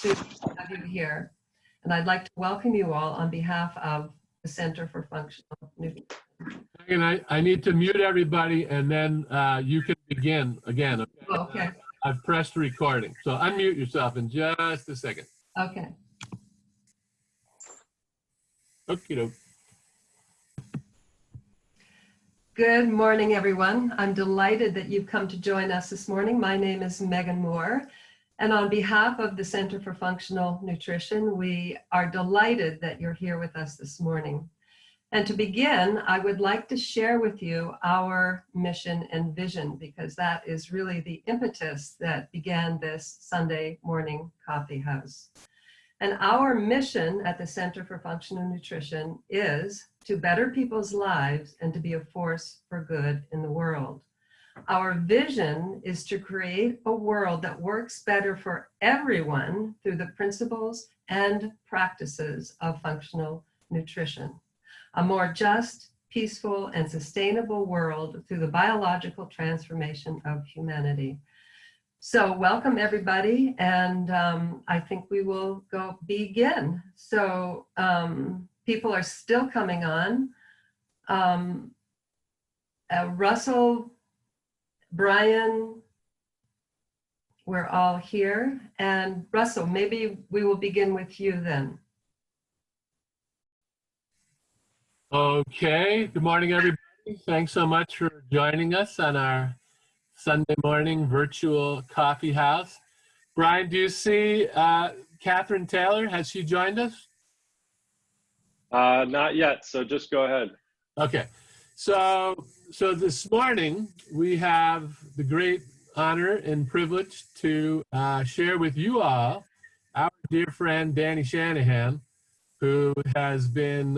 to have you here. And I'd like to welcome you all on behalf of the Center for Functional Nutrition. And I need to mute everybody, and then you can begin again. Okay. Okay. I've pressed recording, so unmute yourself in just a second. Okay. Okie doke. Good morning, everyone. I'm delighted that you've come to join us this morning. My name is Megan Moore, and on behalf of the Center for Functional Nutrition, we are delighted that you're here with us this morning. And to begin, I would like to share with you our mission and vision, because that is really the impetus that began this Sunday morning coffee house. And our mission at the Center for Functional Nutrition is to better people's lives and to be a force for good in the world. Our vision is to create a world that works better for everyone through the principles and practices of functional nutrition. A more just, peaceful, and sustainable world through the biological transformation of humanity. So welcome everybody, and I think we will begin. So people are still coming on. Russell, Brian, we're all here. And Russell, maybe we will begin with you then. Okay, good morning, everybody. Thanks so much for joining us on our Sunday morning virtual coffee house. Brian, do you see Catherine Taylor? Has she joined us? Not yet, so just go ahead. Okay, so this morning we have the great honor and privilege to share with you all our dear friend Danny Shanahan, who has been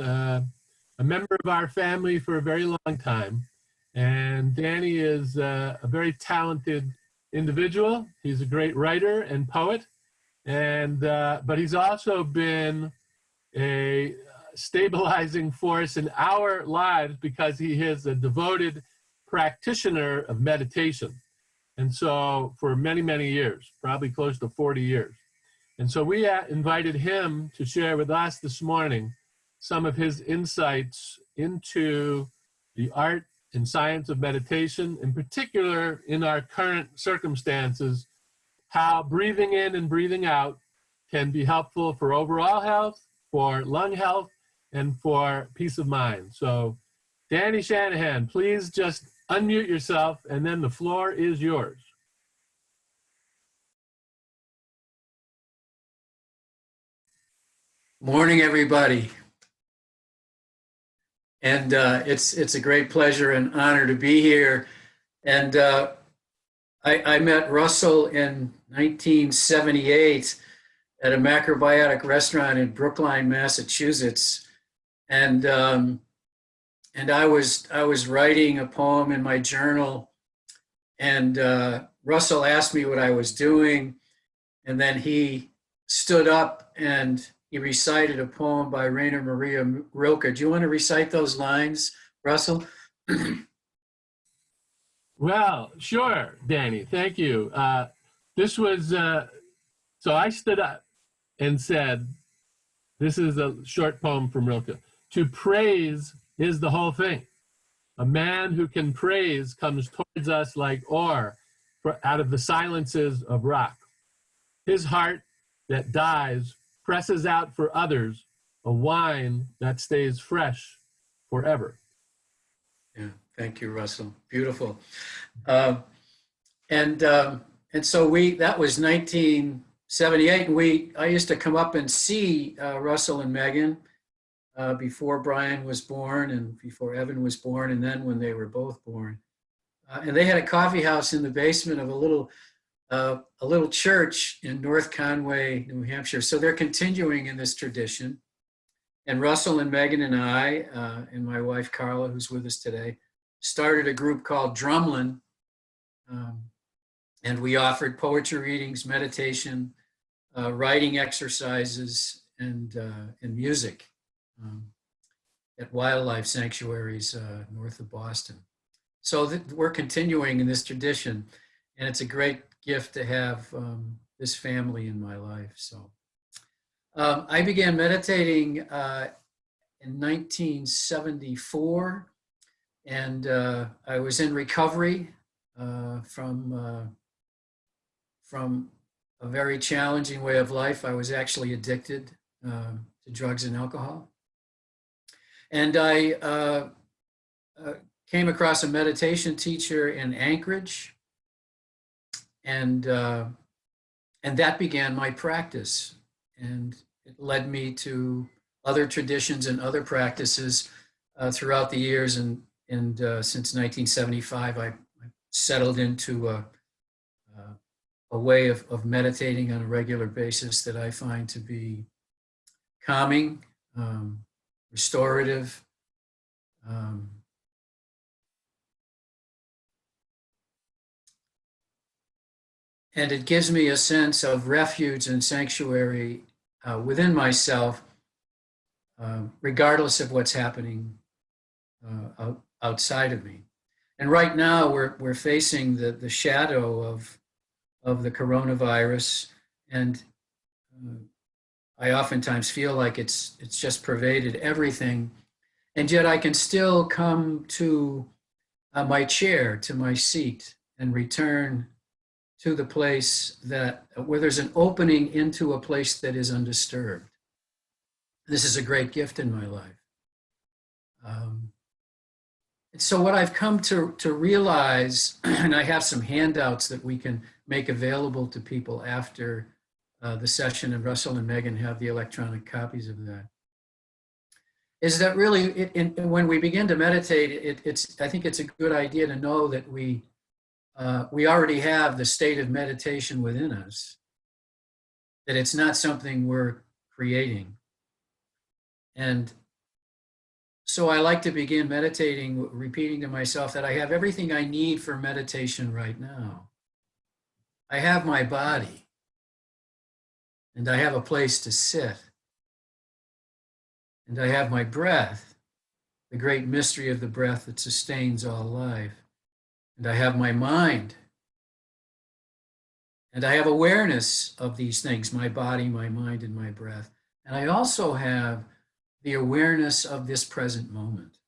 a member of our family for a very long time. And Danny is a very talented individual. He's a great writer and poet, and but he's also been a stabilizing force in our lives because he is a devoted practitioner of meditation. And so for many, many years, probably close to 40 years. And so we invited him to share with us this morning some of his insights into the art and science of meditation, in particular in our current circumstances, how breathing in and breathing out can be helpful for overall health, for lung health, and for peace of mind. So Danny Shanahan, please just unmute yourself, and then the floor is yours. Morning, everybody. And it's a great pleasure and honor to be here. And I met Russell in 1978 at a macrobiotic restaurant in Brookline, Massachusetts. And I was writing a poem in my journal, and Russell asked me what I was doing, and then he stood up and he recited a poem by Rainer Maria Rilke. Do you want to recite those lines, Russell? Well, sure, Danny, thank you. This was, so I stood up and said, this is a short poem from Rilke. To praise is the whole thing. A man who can praise comes towards us like ore out of the silences of rock. His heart that dies presses out for others a wine that stays fresh forever. Yeah, thank you, Russell. Beautiful. And so that was 1978, and I used to come up and see Russell and Megan before Brian was born and before Evan was born, and then when they were both born. And they had a coffee house in the basement of a little church in North Conway, New Hampshire. So they're continuing in this tradition. And Russell and Megan and I, and my wife Carla, who's with us today, started a group called Drumlin. And we offered poetry readings, meditation, writing exercises, and music at wildlife sanctuaries north of Boston. So we're continuing in this tradition, and it's a great gift to have this family in my life. So I began meditating in 1974, and I was in recovery from a very challenging way of life. I was actually addicted to drugs and alcohol. And I came across a meditation teacher in Anchorage, and that began my practice. And it led me to other traditions and other practices throughout the years. And since 1975, I settled into a way of meditating on a regular basis that I find to be calming, restorative, and it gives me a sense of refuge and sanctuary within myself, regardless of what's happening outside of me. And right now, we're facing the shadow of the coronavirus, and I oftentimes feel like it's just pervaded everything, and yet I can still come to my chair, to my seat, and return to the place where there's an opening into a place that is undisturbed. This is a great gift in my life. And so what I've come to realize, and I have some handouts that we can make available to people after the session, and Russell and Megan have the electronic copies of that, is that really, when we begin to meditate, I think it's a good idea to know that we already have the state of meditation within us, that it's not something we're creating. And so I like to begin meditating, repeating to myself that I have everything I need for meditation right now. I have my body, and I have a place to sit, and I have my breath, the great mystery of the breath that sustains all life. And I have my mind, and I have awareness of these things, my body, my mind, and my breath. And I also have the awareness of this present moment.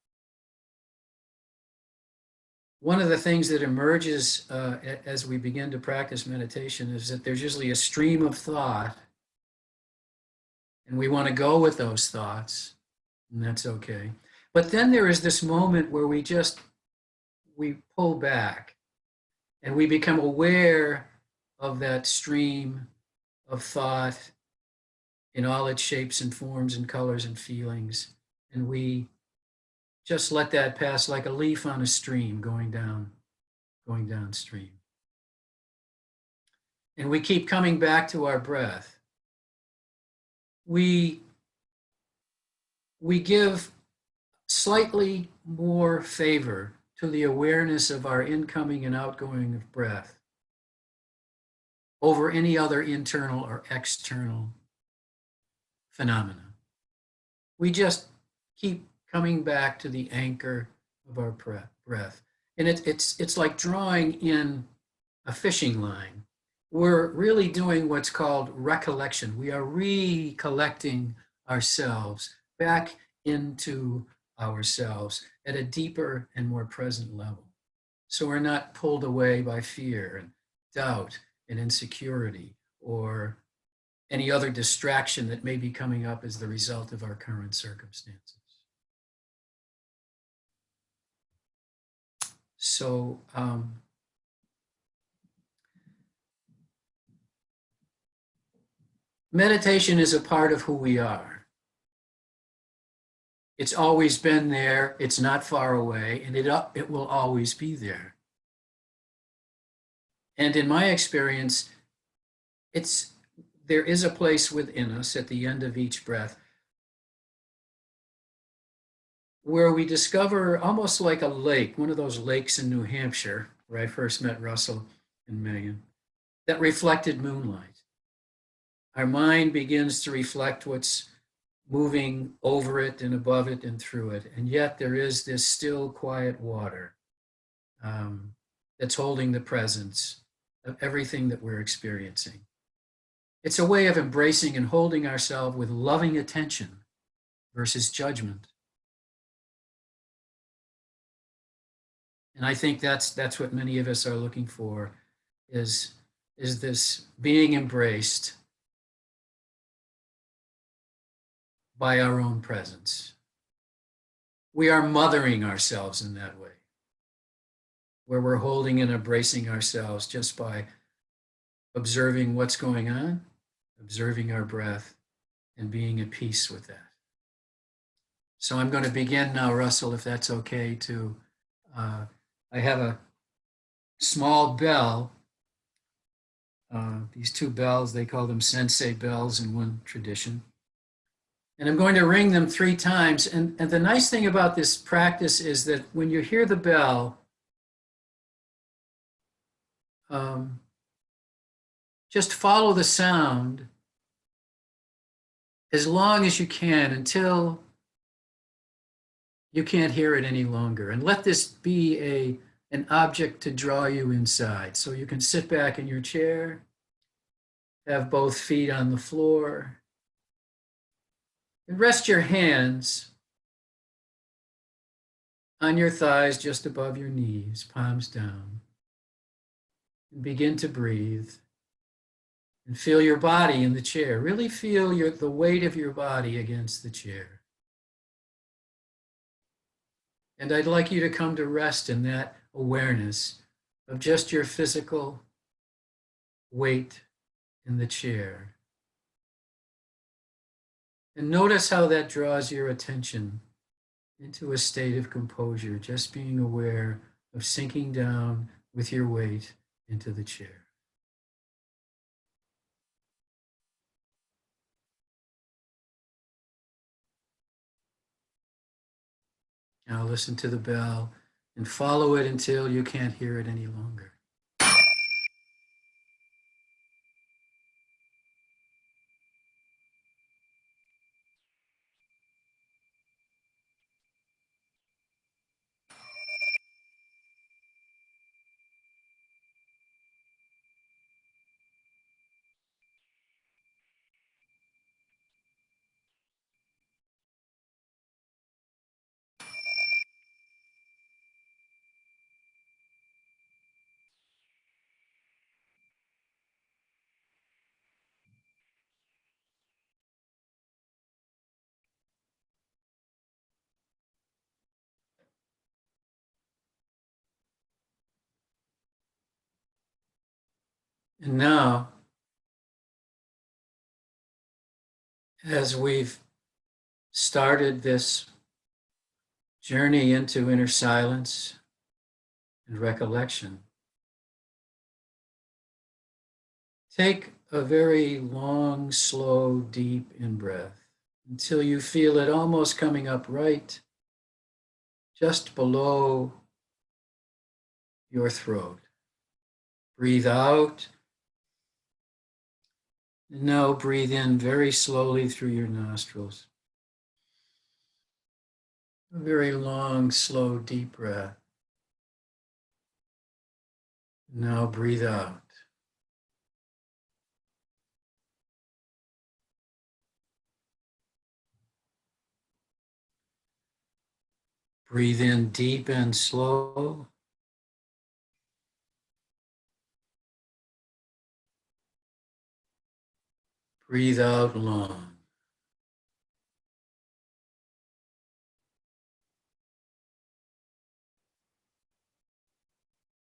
One of the things that emerges as we begin to practice meditation is that there's usually a stream of thought, and we want to go with those thoughts, and that's okay. But then there is this moment where we pull back, and we become aware of that stream of thought in all its shapes and forms and colors and feelings. And we just let that pass like a leaf on a stream going downstream. And we keep coming back to our breath. We give slightly more favor to the awareness of our incoming and outgoing of breath over any other internal or external phenomena. We just keep coming back to the anchor of our breath. And it's like drawing in a fishing line. We're really doing what's called recollection. We are recollecting ourselves back into ourselves at a deeper and more present level. So we're not pulled away by fear and doubt and insecurity or any other distraction that may be coming up as the result of our current circumstances. So meditation is a part of who we are. It's always been there, it's not far away, and it will always be there. And in my experience, there is a place within us at the end of each breath where we discover, almost like a lake, one of those lakes in New Hampshire, where I first met Russell and Megan, that reflected moonlight. Our mind begins to reflect what's moving over it and above it and through it. And yet there is this still, quiet water that's holding the presence of everything that we're experiencing. It's a way of embracing and holding ourselves with loving attention versus judgment. And I think that's what many of us are looking for, is this being embraced by our own presence. We are mothering ourselves in that way, where we're holding and embracing ourselves just by observing what's going on, observing our breath, and being at peace with that. So I'm going to begin now, Russell, if that's okay, I have a small bell. These two bells, they call them sensei bells in one tradition. And I'm going to ring them 3 times. And the nice thing about this practice is that when you hear the bell, just follow the sound as long as you can until you can't hear it any longer. And let this be an object to draw you inside. So you can sit back in your chair, have both feet on the floor, and rest your hands on your thighs just above your knees, palms down. And begin to breathe. And feel your body in the chair. Really feel the weight of your body against the chair. And I'd like you to come to rest in that awareness of just your physical weight in the chair. And notice how that draws your attention into a state of composure, just being aware of sinking down with your weight into the chair. Now listen to the bell and follow it until you can't hear it any longer. And now, as we've started this journey into inner silence and recollection, take a very long, slow, deep in-breath until you feel it almost coming up right just below your throat. Breathe out. And now breathe in very slowly through your nostrils. A very long, slow, deep breath. Now breathe out. Breathe in deep and slow. Breathe out long.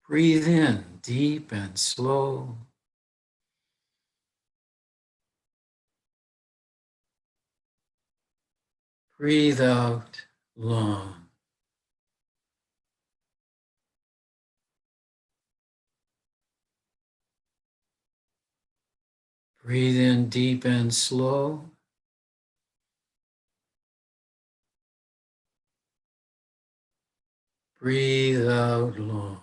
Breathe in deep and slow. Breathe out long. Breathe in deep and slow. Breathe out long.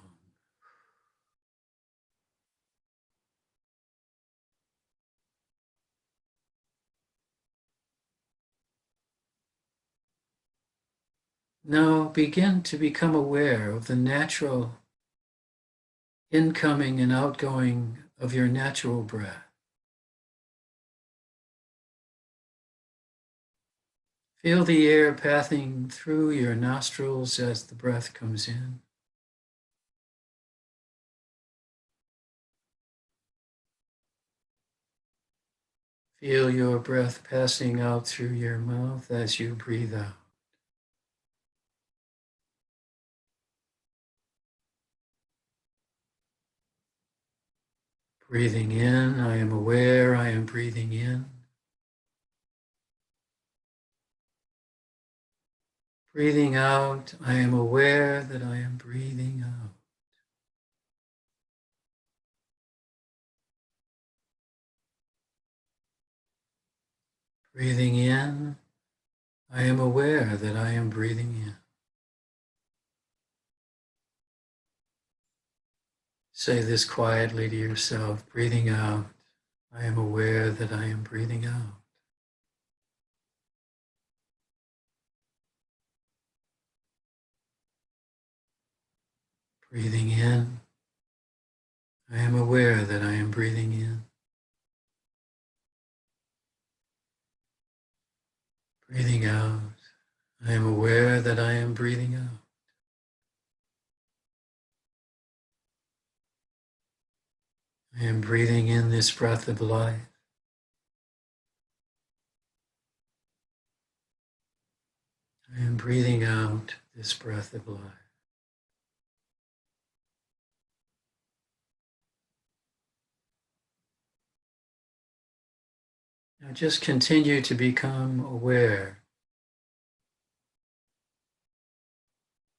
Now begin to become aware of the natural incoming and outgoing of your natural breath. Feel the air passing through your nostrils as the breath comes in. Feel your breath passing out through your mouth as you breathe out. Breathing in, I am aware I am breathing in. Breathing out, I am aware that I am breathing out. Breathing in, I am aware that I am breathing in. Say this quietly to yourself, breathing out, I am aware that I am breathing out. Breathing in, I am aware that I am breathing in. Breathing out, I am aware that I am breathing out. I am breathing in this breath of life. I am breathing out this breath of life. Now just continue to become aware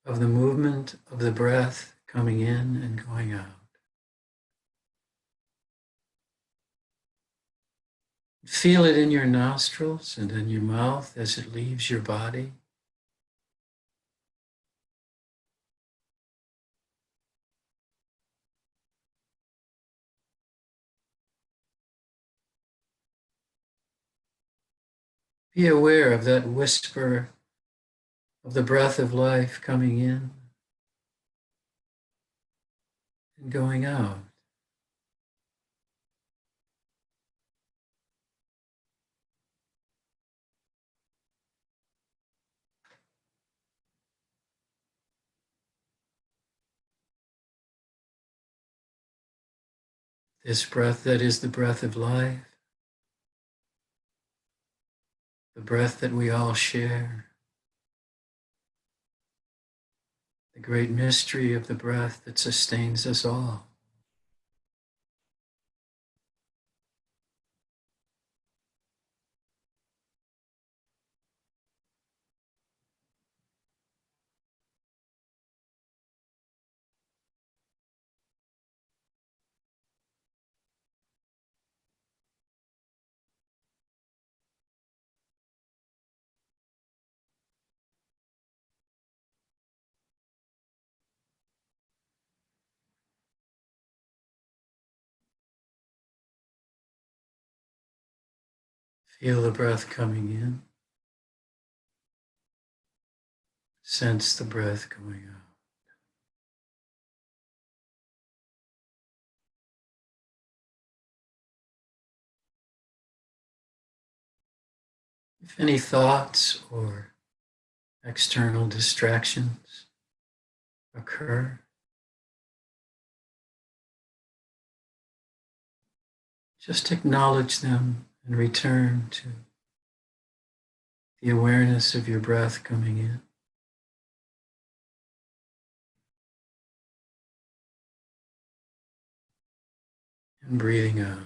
of the movement of the breath coming in and going out. Feel it in your nostrils and in your mouth as it leaves your body. Be aware of that whisper of the breath of life coming in and going out. This breath that is the breath of life, the breath that we all share, the great mystery of the breath that sustains us all. Feel the breath coming in. Sense the breath going out. If any thoughts or external distractions occur, just acknowledge them and return to the awareness of your breath coming in and breathing out.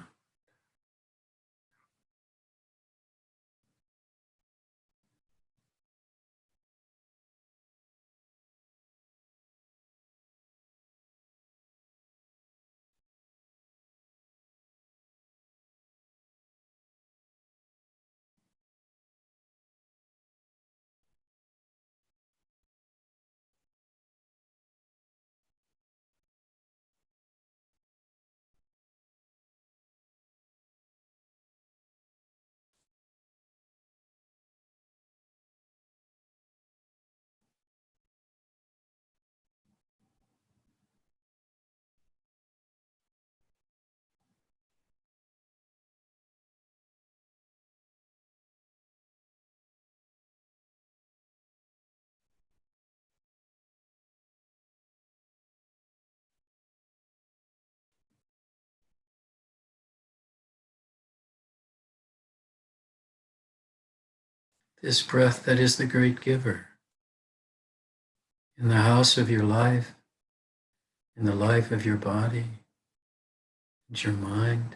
this breath that is the great giver in the house of your life, in the life of your body and your mind.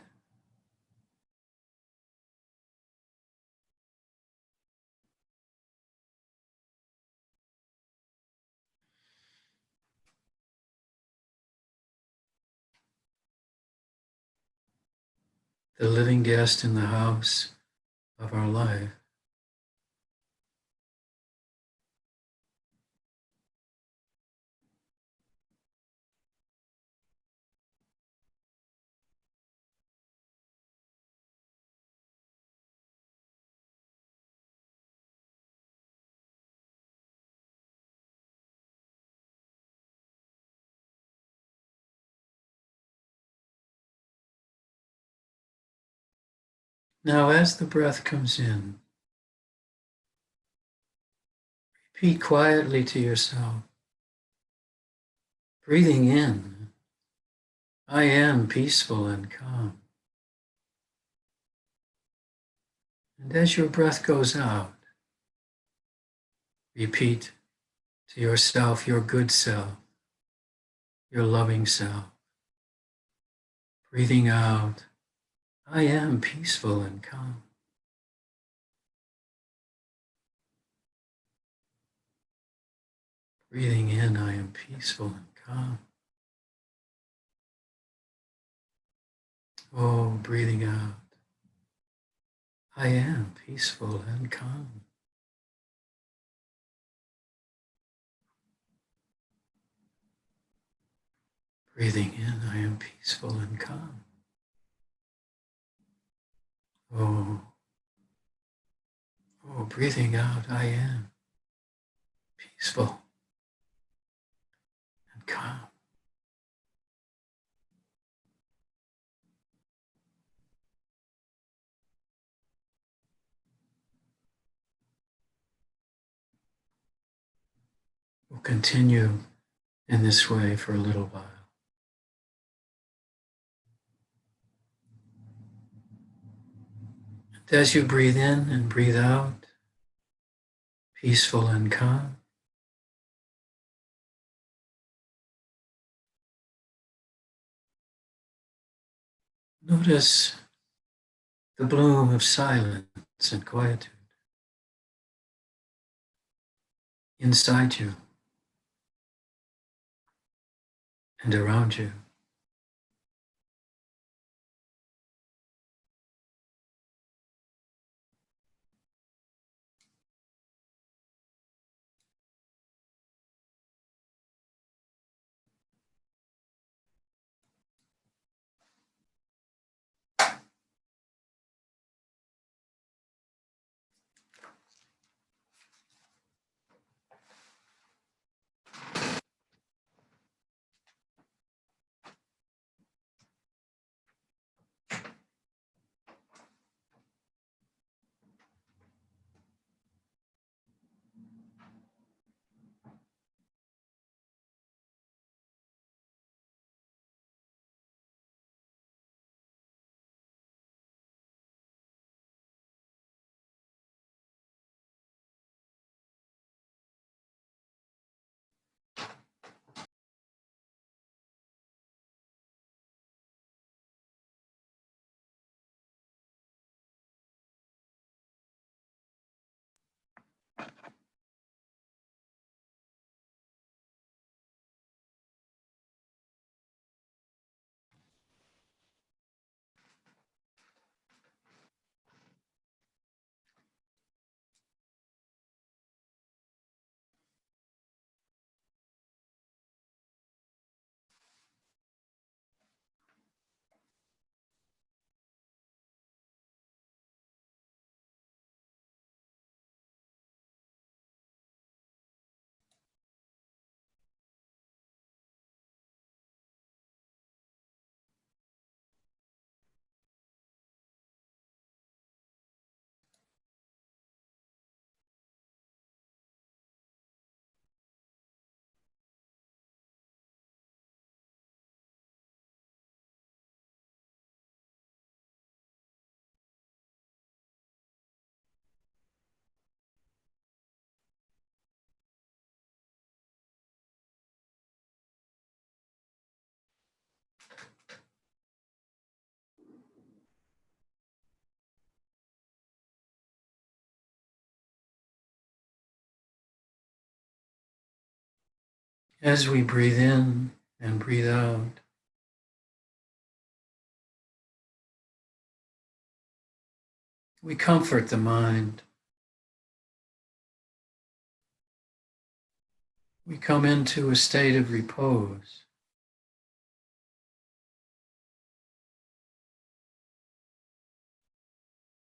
The living guest in the house of our life. Now, as the breath comes in, repeat quietly to yourself, breathing in, I am peaceful and calm. And as your breath goes out, repeat to yourself, your good self, your loving self. Breathing out, I am peaceful and calm. Breathing in, I am peaceful and calm. Oh, breathing out, I am peaceful and calm. Breathing in, I am peaceful and calm. Oh, oh, breathing out, I am peaceful and calm. We'll continue in this way for a little while. And as you breathe in and breathe out, peaceful and calm, notice the bloom of silence and quietude inside you and around you. As we breathe in and breathe out, we comfort the mind. We come into a state of repose.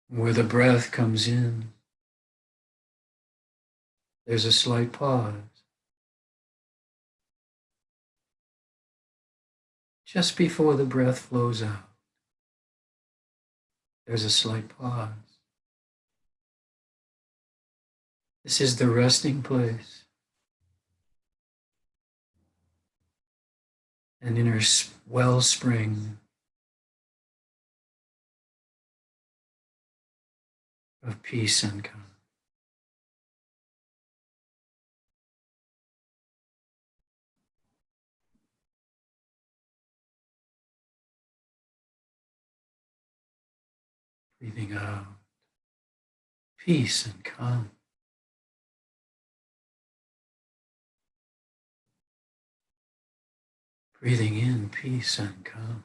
Where the breath comes in, there's a slight pause. Just before the breath flows out, there's a slight pause. This is the resting place, an inner wellspring of peace and calm. Breathing out, peace and calm. Breathing in, peace and calm.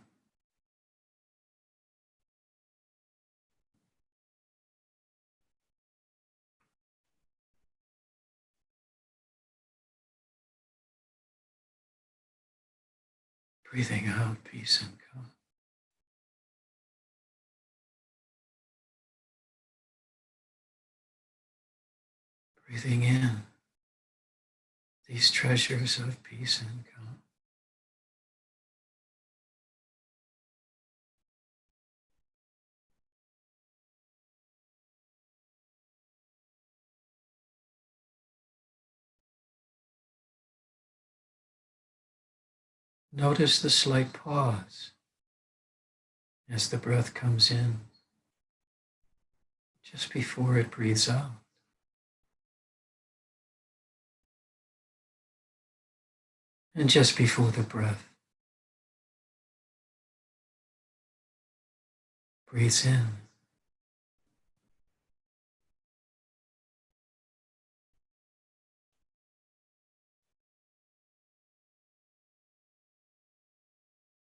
Breathing out, peace and calm. Breathing in these treasures of peace and calm. Notice the slight pause as the breath comes in, just before it breathes out. And just before the breath breathes in.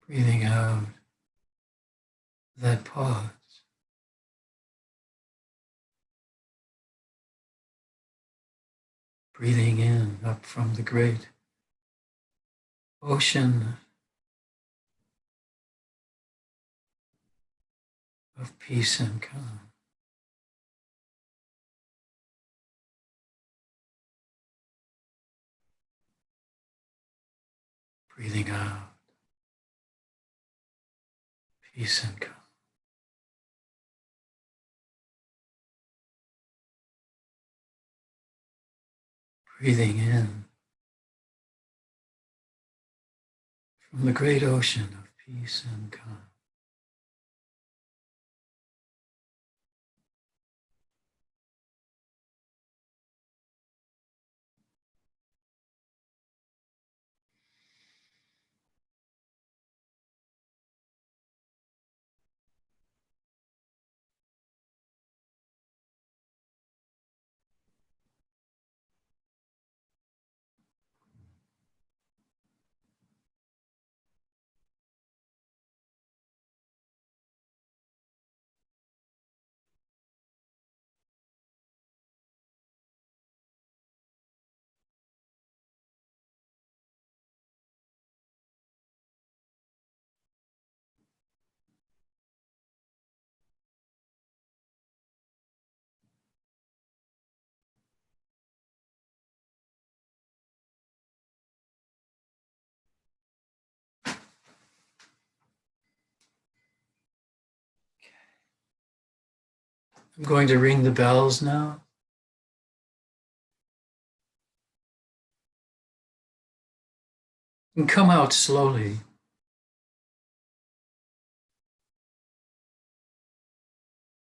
Breathing out that pause. Breathing in up from the great ocean of peace and calm. Breathing out peace and calm. Breathing in from the great ocean of peace and calm. I'm going to ring the bells now. And come out slowly.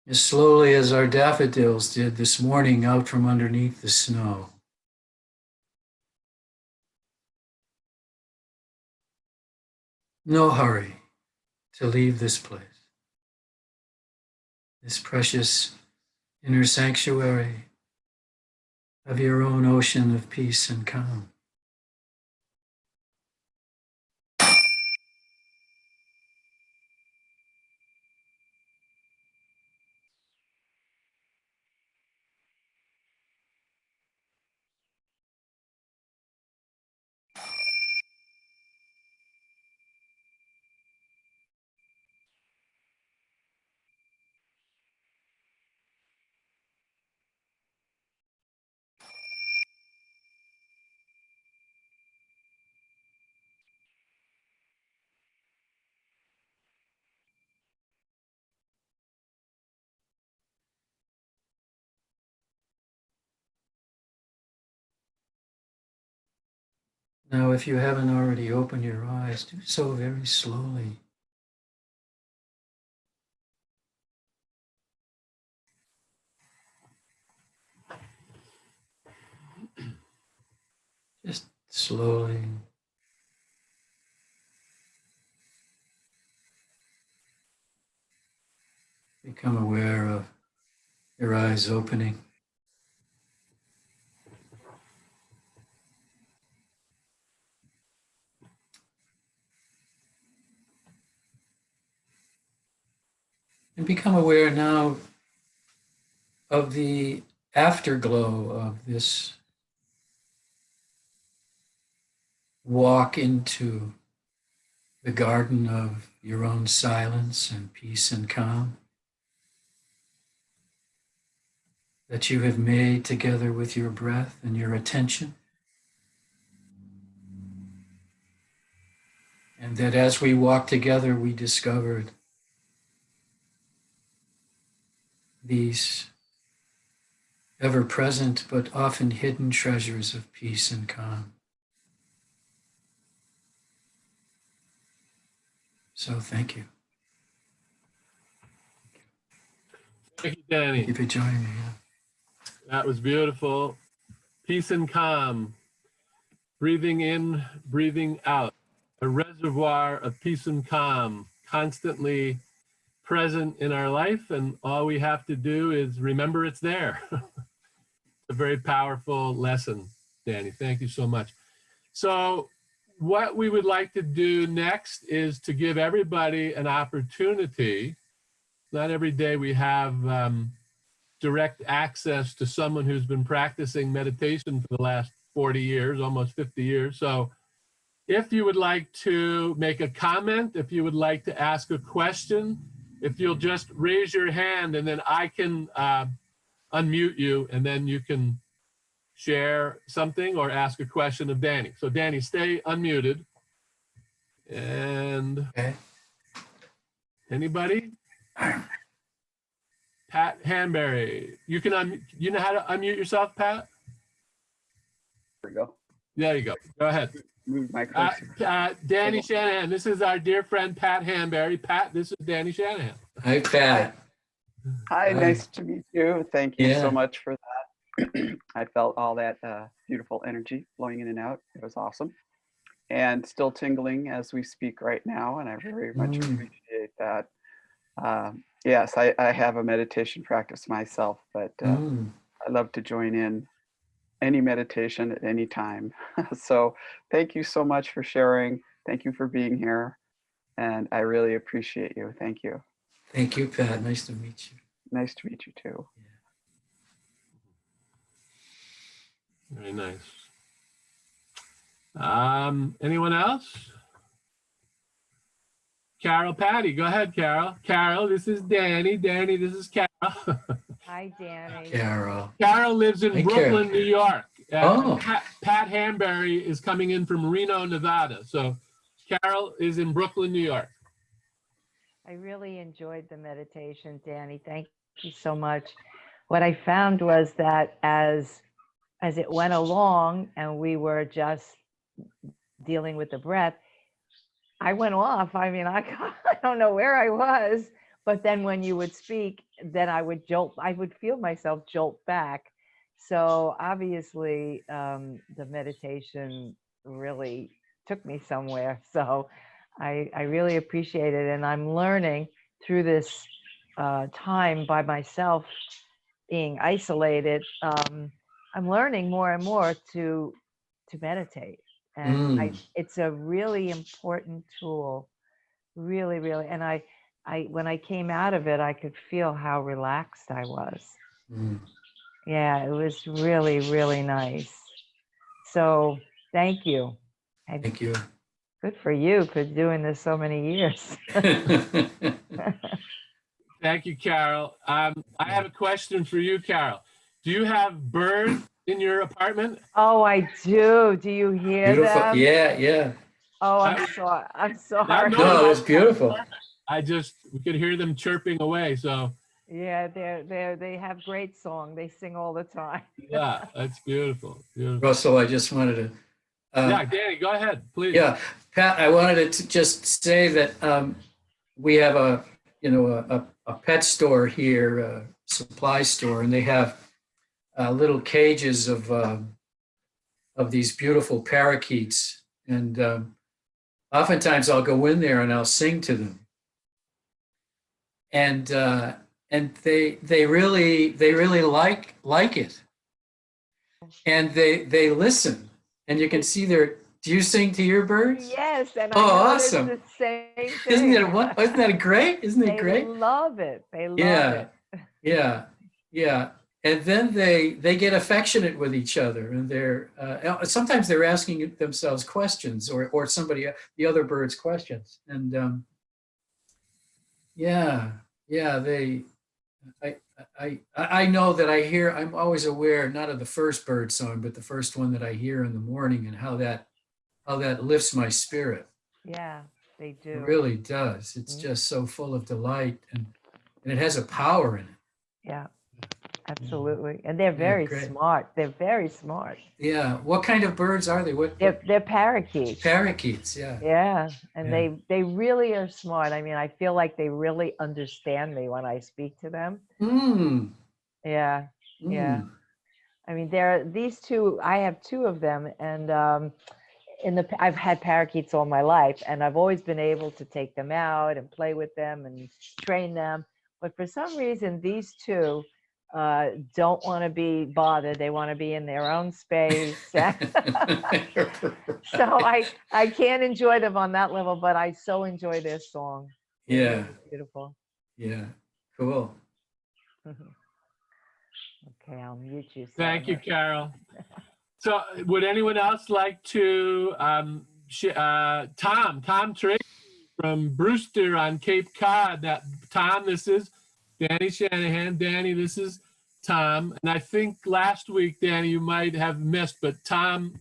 As slowly as our daffodils did this morning out from underneath the snow. No hurry to leave this place, this precious inner sanctuary of your own ocean of peace and calm. Now, if you haven't already opened your eyes, do so very slowly. Just slowly. Become aware of your eyes opening. And become aware now of the afterglow of this walk into the garden of your own silence and peace and calm that you have made together with your breath and your attention. And that as we walked together, we discovered these ever-present but often hidden treasures of peace and calm. So thank you. Thank you, Danny. Thank you for joining me. That was beautiful. Peace and calm. Breathing in, breathing out. A reservoir of peace and calm, constantly present in our life, and all we have to do is remember it's there. A very powerful lesson, Danny. Thank you so much. So what we would like to do next is to give everybody an opportunity. Not every day we have direct access to someone who's been practicing meditation for the last 40 years, almost 50 years. So if you would like to make a comment, if you would like to ask a question, if you'll just raise your hand and then I can unmute you and then you can share something or ask a question of Danny. So Danny, stay unmuted. And Okay. anybody? Pat Hanbury, you can you know how to unmute yourself, Pat? There we go. There you go. Go ahead. Move my cursor. Danny Shanahan, this is our dear friend Pat Hanbury. Pat, this is Danny Shanahan. Hi, Pat. Hi, nice to meet you. Thank you Yeah. so much for that. I felt all that beautiful energy flowing in and out. It was awesome. And still tingling as we speak right now. And I very much appreciate that. Yes, I have a meditation practice myself, but I love to join in any meditation at any time. So thank you so much for sharing. Thank you for being here. And I really appreciate you. Thank you. Thank you, Pat. Nice to meet you. Nice to meet you too. Very nice. Anyone else? Carol Patty, go ahead, Carol. Carol, this is Danny. Danny, this is Carol. Hi, Danny. Carol. Carol lives in Hey, Brooklyn, Carol. New York. Oh. Pat Hanbury is coming in from Reno, Nevada. So Carol is in Brooklyn, New York. I really enjoyed the meditation, Danny. Thank you so much. What I found was that as it went along and we were just dealing with the breath, I went off. I mean, I don't know where I was, but then when you would speak, then I would feel myself jolt back. So obviously the meditation really took me somewhere. So I really appreciate it. And I'm learning through this time by myself, being isolated, I'm learning more and more to meditate. And it's a really important tool, really, really. And I when I came out of it, I could feel how relaxed I was. Yeah, it was really, really nice. So thank you. And Thank you. good for you for doing this so many years. Thank you, Carol. I have a question for you, Carol. Do you have birds in your apartment? Oh, I do. Do you hear Beautiful. them? Yeah. Oh, I'm sorry. I'm sorry. No, it's beautiful. We could hear them chirping away. So Yeah, they have great song. They sing all the time. yeah, that's beautiful. Beautiful. Russell, I just wanted to Yeah, Danny, go ahead, please. Yeah, Pat, I wanted to just say that we have a pet store here, a supply store, and they have little cages of these beautiful parakeets. And oftentimes I'll go in there and I'll sing to them. And they really like it. And they listen. And you can see do you sing to your birds? Yes, and Oh, I noticed awesome. the same thing. Isn't that great? Isn't it They great? love it. They love Yeah. it. Yeah. And then they get affectionate with each other, and sometimes they're asking themselves questions, or the other birds questions. And I know that I'm always aware, not of the first bird song, but the first one that I hear in the morning, and how that lifts my spirit. Yeah, they do. It really does. It's just so full of delight, and it has a power in it. Yeah, absolutely. And they're very smart. They're very smart. Yeah. What kind of birds are they? They're parakeets. Parakeets, yeah. Yeah, and they really are smart. I mean, I feel like they really understand me when I speak to them. Yeah, yeah. I mean, these two. I have two of them, and I've had parakeets all my life, and I've always been able to take them out and play with them and train them. But for some reason, these two don't want to be bothered. They want to be in their own space. So I can't enjoy them on that level, but I so enjoy their song. Yeah. It's beautiful. Yeah. Cool. Okay, I'll mute you. Thank you, Carol. So would anyone else like to, Tom Tracy from Brewster on Cape Cod. Tom, this is Danny Shanahan. Danny, this is Tom. And I think last week, Danny, you might have missed, but Tom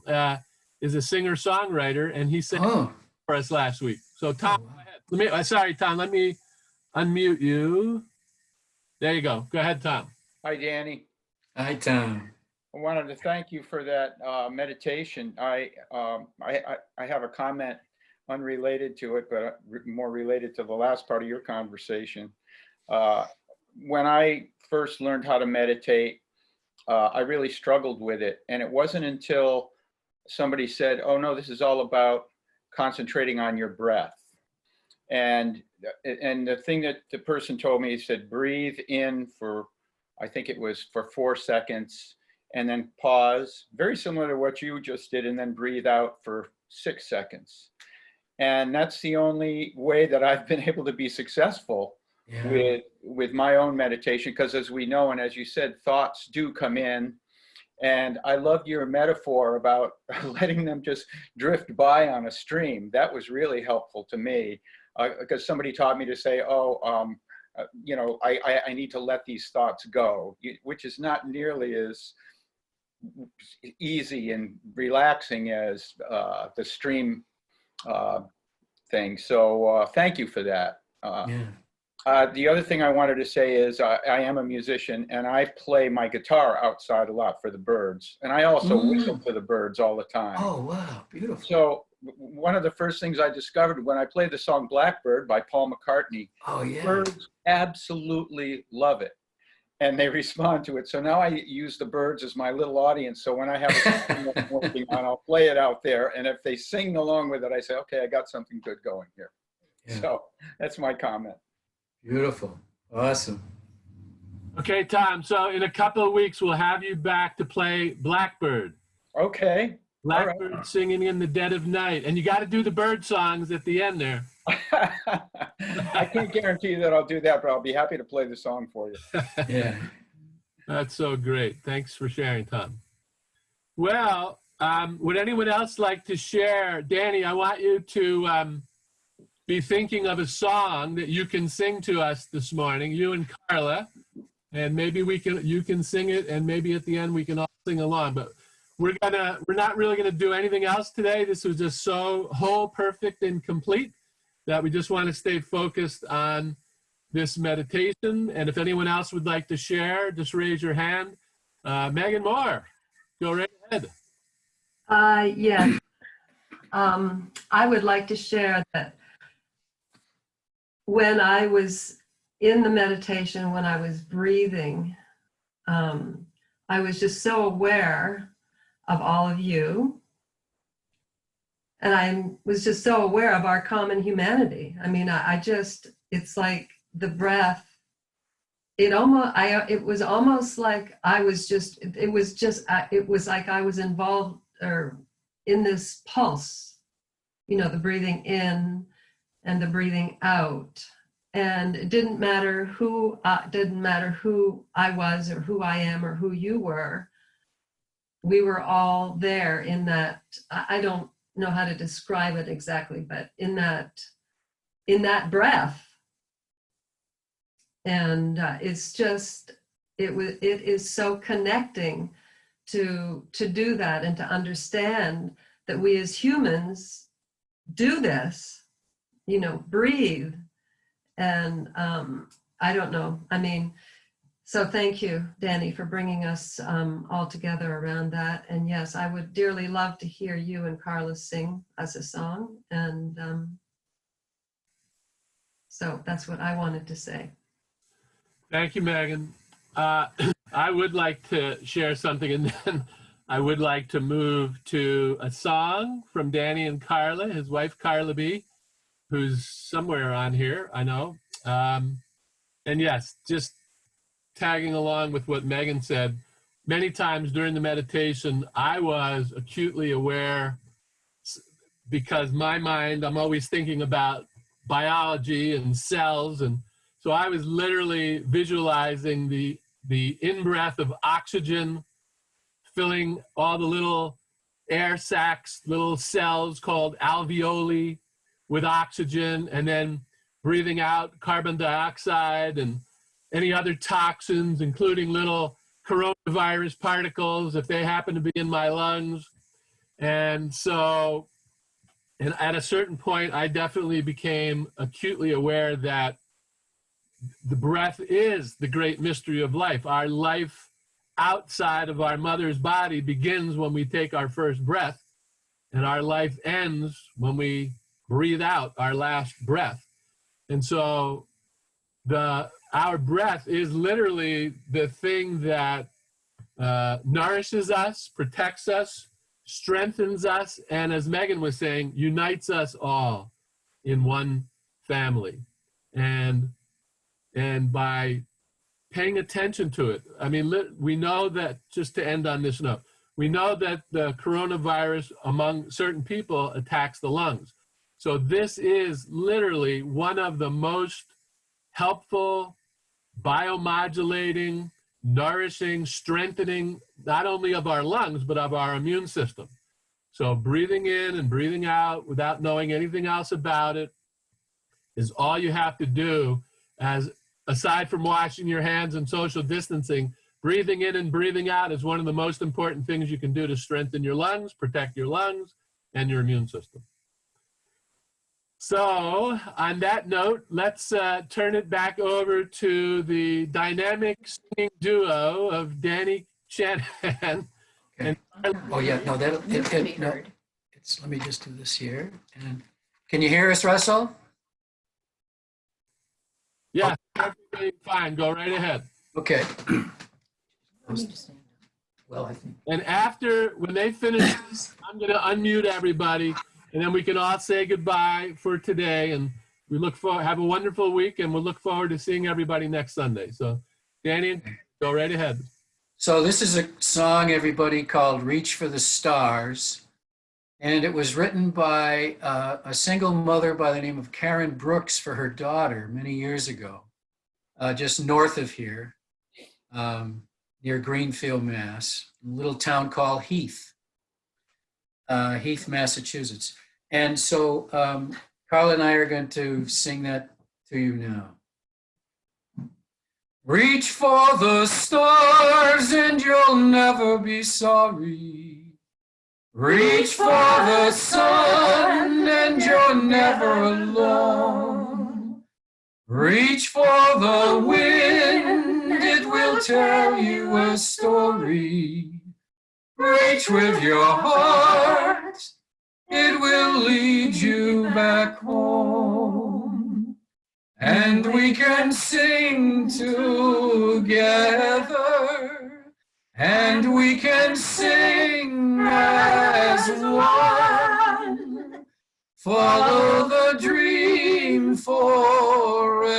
is a singer-songwriter, and he sang for us last week. So Tom, go ahead. Sorry, Tom, let me unmute you. There you go. Go ahead, Tom. Hi, Danny. Hi, Tom. I wanted to thank you for that meditation. I have a comment unrelated to it, but more related to the last part of your conversation. When I first learned how to meditate, I really struggled with it. And it wasn't until somebody said, oh no, this is all about concentrating on your breath. And the thing that the person told me, he said, breathe in for, I think it was for 4 seconds, and then pause, very similar to what you just did, and then breathe out for 6 seconds. And that's the only way that I've been able to be successful with my own meditation, because as we know, and as you said, thoughts do come in. And I loved your metaphor about letting them just drift by on a stream. That was really helpful to me, because somebody taught me to say, you know, I need to let these thoughts go, which is not nearly as easy and relaxing as the stream thing. So thank you for that. The other thing I wanted to say is I am a musician, and I play my guitar outside a lot for the birds. And I also whistle to the birds all the time. Oh, wow. Beautiful. So one of the first things I discovered when I played the song Blackbird by Paul McCartney, birds absolutely love it. And they respond to it. So now I use the birds as my little audience. So when I have a song that I'm working on, I'll play it out there. And if they sing along with it, I say, okay, I got something good going here. Yeah. So that's my comment. Beautiful. Awesome. Okay, Tom. So in a couple of weeks, we'll have you back to play Blackbird. Okay. Blackbird singing in the dead of night. And you got to do the bird songs at the end there. I can't guarantee you that I'll do that, but I'll be happy to play the song for you. Yeah. That's so great. Thanks for sharing, Tom. Well, would anyone else like to share? Danny, I want you to be thinking of a song that you can sing to us this morning, you and Carla, and maybe you can sing it, and maybe at the end we can all sing along. But we're not really gonna do anything else today. This was just so whole, perfect, and complete that we just want to stay focused on this meditation. And if anyone else would like to share, just raise your hand. Megan Moore, go right ahead. Yes. I would like to share that when I was in the meditation, when I was breathing, I was just so aware of all of you. And I was just so aware of our common humanity. I mean, I just, it's like the breath, it was almost like I was just, it was like I was involved or in this pulse, you know, the breathing in and the breathing out. And it didn't matter who I was or who I am or who you were. We were all there in that. I don't know how to describe it exactly, but in that breath. And it's just, it is so connecting to do that and to understand that we as humans do this, you know, breathe. And I don't know, I mean, so thank you, Danny, for bringing us all together around that. And yes, I would dearly love to hear you and Carla sing us a song. And so that's what I wanted to say. Thank you, Megan. I would like to share something, and then I would like to move to a song from Danny and Carla, his wife, Carla B., who's somewhere on here, I know. And yes, just tagging along with what Megan said, many times during the meditation, I was acutely aware because my mind, I'm always thinking about biology and cells. And so I was literally visualizing the in-breath of oxygen, filling all the little air sacs, little cells called alveoli with oxygen, and then breathing out carbon dioxide and any other toxins, including little coronavirus particles, if they happen to be in my lungs. And so, and at a certain point, I definitely became acutely aware that the breath is the great mystery of life. Our life outside of our mother's body begins when we take our first breath, and our life ends when we breathe out our last breath. And so our breath is literally the thing that nourishes us, protects us, strengthens us, and as Megan was saying, unites us all in one family. And by paying attention to it, I mean, we know that, just to end on this note, we know that the coronavirus among certain people attacks the lungs. So this is literally one of the most helpful, biomodulating, nourishing, strengthening, not only of our lungs, but of our immune system. So breathing in and breathing out without knowing anything else about it is all you have to do, as aside from washing your hands and social distancing. Breathing in and breathing out is one of the most important things you can do to strengthen your lungs, protect your lungs, and your immune system. So on that note, let's turn it back over to the dynamic singing duo of Danny Shanahan. Okay. Oh yeah, no, no, it's, let me just do this here. And can you hear us, Russell? Yeah, everything fine, go right ahead. Okay. Well, I think. And after, when they finish, I'm gonna unmute everybody, and then we can all say goodbye for today. And we look forward, have a wonderful week, and we'll look forward to seeing everybody next Sunday. So Danny, go right ahead. So this is a song, everybody, called Reach for the Stars. And it was written by a single mother by the name of Karen Brooks for her daughter many years ago, just north of here, near Greenfield, Mass, a little town called Heath, Massachusetts. And so Carla and I are going to sing that to you now. Reach for the stars and you'll never be sorry. Reach for the sun and you're never alone. Reach for the wind, it will tell you a story. Reach with your heart it will lead you back home. And we can sing together, and we can sing as one. Follow the dream forever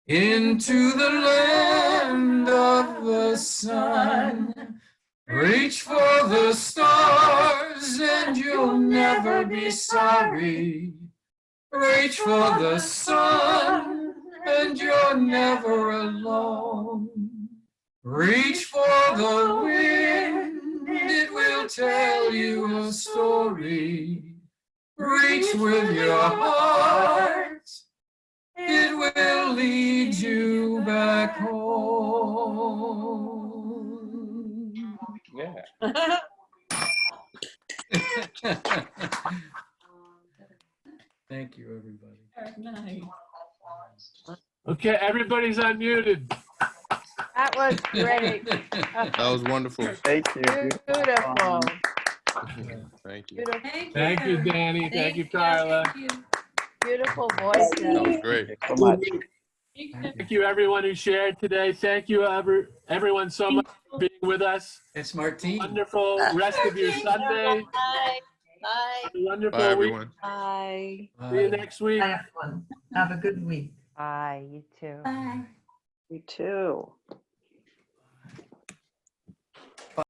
into the land of the sun. Reach for the stars and you'll never be sorry. Reach for the sun and you're never alone. Reach for the wind, it will tell you a story. Reach with your heart, it will lead you back home. Yeah. Thank you, everybody. Okay, everybody's unmuted. That was great. That was wonderful. Thank you. Beautiful. Thank you. Beautiful, Thank you, Danny. Thank you, Carla. beautiful That voices. was great. Thank you so much. Thank you, everyone who shared today. Thank you, everyone, so much for being with us. It's Martine. Wonderful rest of your Sunday. Bye. Bye. Have a wonderful Bye, week. everyone. Bye. See you next week. Bye, everyone. Have a good week. Bye, you too. Bye. You too.